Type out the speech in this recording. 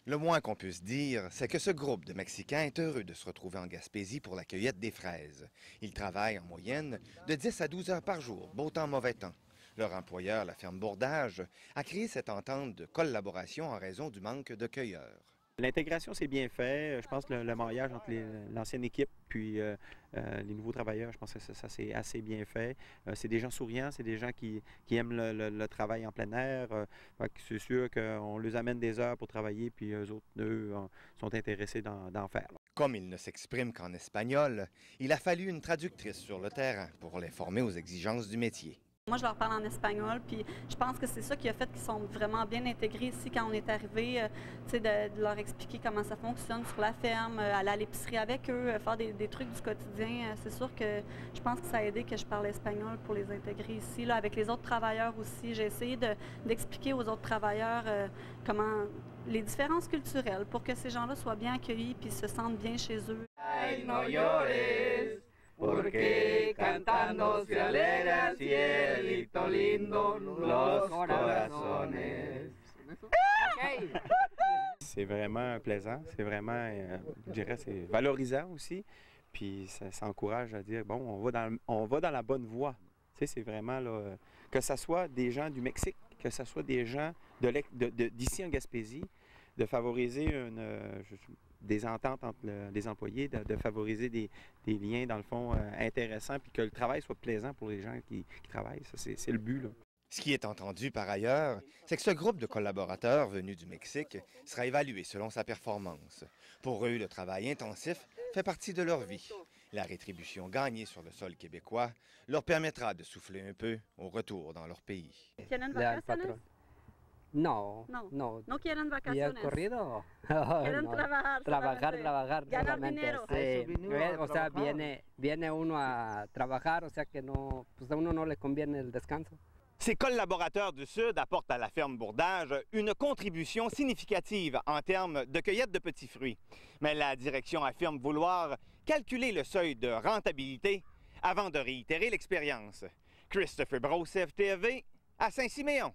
Le moins qu'on puisse dire, c'est que ce groupe de Mexicains est heureux de se retrouver en Gaspésie pour la cueillette des fraises. Ils travaillent en moyenne de 10 à 12 heures par jour, beau temps, mauvais temps. Leur employeur, la ferme Bourdage, a créé cette entente de collaboration en raison du manque de cueilleurs. L'intégration, c'est bien fait. Je pense que le mariage entre l'ancienne équipe puis les nouveaux travailleurs, je pense que ça c'est assez bien fait. C'est des gens souriants, c'est des gens qui aiment le travail en plein air. C'est sûr qu'on les amène des heures pour travailler, puis eux autres, sont intéressés d'en faire. Comme ils ne s'expriment qu'en espagnol, il a fallu une traductrice sur le terrain pour les former aux exigences du métier. Moi, je leur parle en espagnol, puis je pense que c'est ça qui a fait qu'ils sont vraiment bien intégrés ici quand on est arrivé, de leur expliquer comment ça fonctionne sur la ferme, aller à l'épicerie avec eux, faire des trucs du quotidien. C'est sûr que je pense que ça a aidé que je parle espagnol pour les intégrer ici. Là, avec les autres travailleurs aussi, j'ai essayé d'expliquer aux autres travailleurs comment les différences culturelles pour que ces gens-là soient bien accueillis puis se sentent bien chez eux. Porque cantando se alegra cielito lindo los corazones. C'est vraiment plaisant, c'est vraiment, je dirais, c'est valorisant aussi. Puis ça encourage à dire, bon, on va dans la bonne voie. Tu sais, c'est vraiment, là, que ce soit des gens du Mexique, que ce soit des gens d'ici en Gaspésie, de favoriser des ententes entre les employés, de favoriser des liens, dans le fond, intéressants, puis que le travail soit plaisant pour les gens qui travaillent. Ça, c'est le but, là. Ce qui est entendu par ailleurs, c'est que ce groupe de collaborateurs venus du Mexique sera évalué selon sa performance. Pour eux, le travail intensif fait partie de leur vie. La rétribution gagnée sur le sol québécois leur permettra de souffler un peu au retour dans leur pays. No, no, no. No quieren ¿Y vacaciones. el corrido? Quieren No. trabajar. Trabajar Ganar solamente. dinero. Sí. O sea, viene uno a trabajar, o sea que no, pues a uno no le conviene el descanso. Ces collaborateurs du Sud apportent à la ferme Bourdage une contribution significative en termes de cueillette de petits fruits. Mais la direction affirme vouloir calculer le seuil de rentabilité avant de réitérer l'expérience. Christopher Brosseff, TV, à Saint-Siméon.